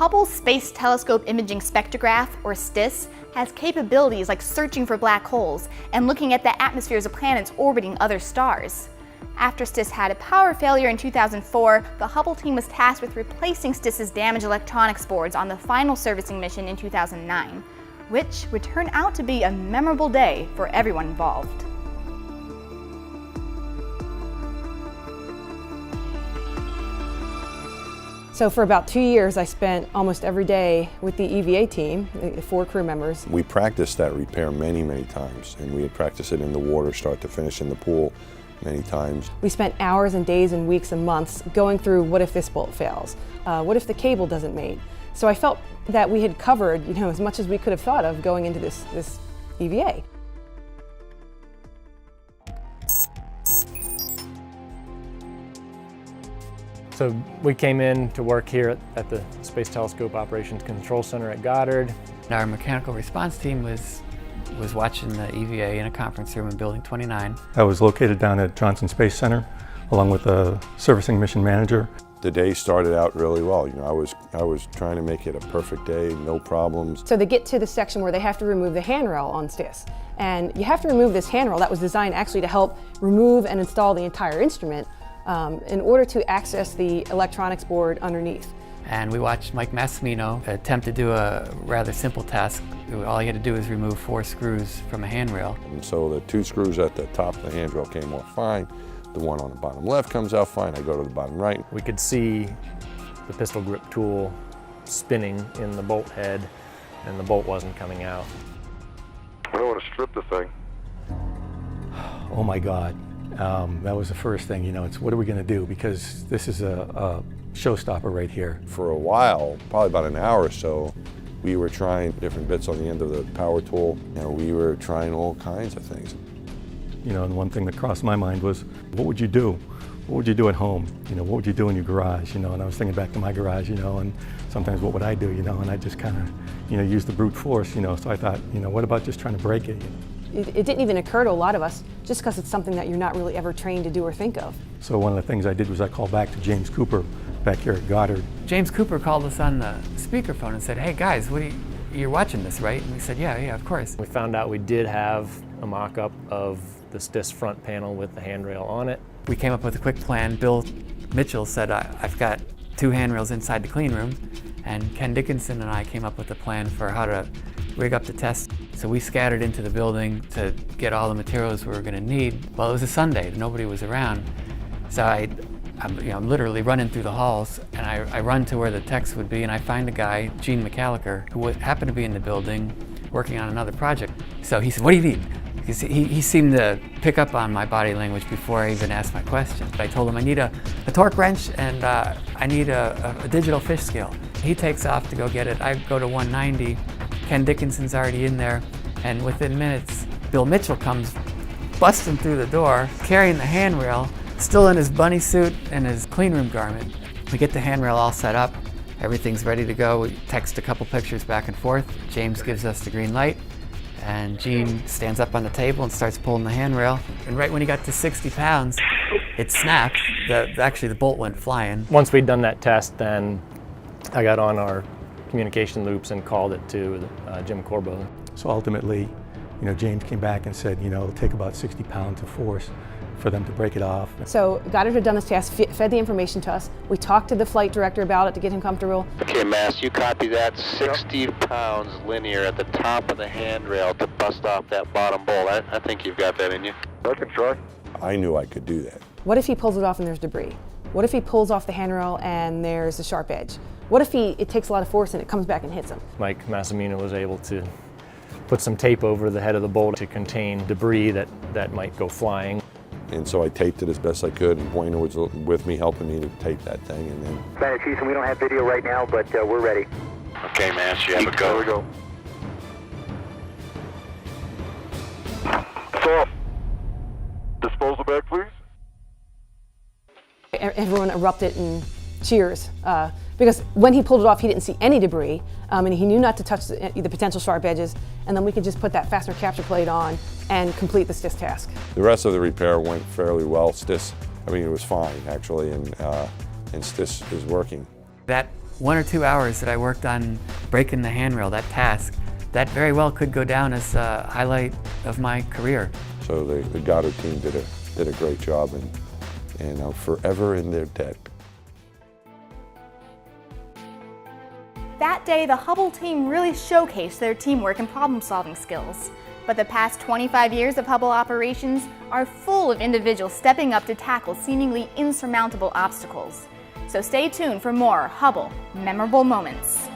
Hubble Space Telescope Imaging Spectrograph, or STIS, has capabilities like searching for black holes and looking at the atmospheres of planets orbiting other stars. After STIS had a power failure in 2004, the Hubble team was tasked with replacing STIS's damaged electronics boards on the final servicing mission in 2009, which would turn out to be a memorable day for everyone involved. So for about 2 years, I spent almost every day with the EVA team, the 4 crew members. We practiced that repair many, many times, and we had practiced it in the water, start to finish in the pool many times. We spent hours and days and weeks and months going through what if this bolt fails? What if the cable doesn't mate? So I felt that we had covered, as much as we could have thought of going into this EVA. So we came in to work here at the Space Telescope Operations Control Center at Goddard. Our mechanical response team was watching the EVA in a conference room in Building 29. I was located down at Johnson Space Center along with the servicing mission manager. The day started out really well. I was trying to make it a perfect day, no problems. So they get to the section where they have to remove the handrail on STIS. And you have to remove this handrail that was designed actually to help remove and install the entire instrument in order to access the electronics board underneath. And we watched Mike Massimino attempt to do a rather simple task. All he had to do was remove 4 screws from a handrail. And so the 2 screws at the top of the handrail came off fine. The one on the bottom left comes out fine. I go to the bottom right. We could see the pistol grip tool spinning in the bolt head, and the bolt wasn't coming out. I don't want to strip the thing. Oh my God. That was the first thing, it's what are we going to do? Because this is a showstopper right here. For a while, probably about an hour or so, we were trying different bits on the end of the power tool. We were trying all kinds of things. And one thing that crossed my mind was, what would you do? What would you do at home? What would you do in your garage? And I was thinking back to my garage, and sometimes what would I do? And I just kind of, use the brute force, So I thought, what about just trying to break it? It didn't even occur to a lot of us, just because it's something that you're not really ever trained to do or think of. So one of the things I did was I called back to James Cooper back here at Goddard. James Cooper called us on the speakerphone and said, "Hey guys, you're watching this, right?" And we said, yeah, of course. We found out we did have a mock-up of the STIS front panel with the handrail on it. We came up with a quick plan. Bill Mitchell said, I've got 2 handrails inside the clean room, and Ken Dickinson and I came up with a plan for how to rig up the test. So we scattered into the building to get all the materials we were going to need. Well, it was a Sunday, nobody was around, so I'm literally running through the halls, and I run to where the techs would be, and I find a guy, Gene McAllicher, who happened to be in the building working on another project. So he said, "What do you need?" Because he seemed to pick up on my body language before I even asked my question. I told him I need a torque wrench and I need a digital fish scale. He takes off to go get it. I go to 190. Ken Dickinson's already in there, and within minutes, Bill Mitchell comes busting through the door, carrying the handrail, still in his bunny suit and his cleanroom garment. We get the handrail all set up. Everything's ready to go. We text a couple pictures back and forth. James gives us the green light, and Gene stands up on the table and starts pulling the handrail. And right when he got to 60 pounds, it snapped. Actually, the bolt went flying. Once we'd done that test, then I got on our communication loops and called it to Jim Corbo. So ultimately, James came back and said, it'll take about 60 pounds of force for them to break it off. So Goddard had done this test, fed the information to us. We talked to the flight director about it to get him comfortable. Okay, Mass, you copy that. 60 pounds linear at the top of the handrail to bust off that bottom bolt. I think you've got that in you. I can try. I knew I could do that. What if he pulls it off and there's debris? What if he pulls off the handrail and there's a sharp edge? What if it takes a lot of force and it comes back and hits him? Mike Massimino was able to put some tape over the head of the bolt to contain debris that might go flying. And so I taped it as best I could, and Pointer was with me, helping me to tape that thing. And then Planet Houston, we don't have video right now, but we're ready. Okay, Mass, you have a go. There we go. So, disposal bag, please. Everyone erupted in cheers because when he pulled it off, he didn't see any debris, and he knew not to touch the potential sharp edges, and then we could just put that fastener capture plate on and complete the STIS task. the rest of the repair went fairly well. STIS, it was fine actually, and STIS is working. That 1 or 2 hours that I worked on breaking the handrail, that task, that very well could go down as a highlight of my career. So the Goddard team did a great job, and I'm forever in their debt. That day, the Hubble team really showcased their teamwork and problem-solving skills. But the past 25 years of Hubble operations are full of individuals stepping up to tackle seemingly insurmountable obstacles. So stay tuned for more Hubble Memorable Moments.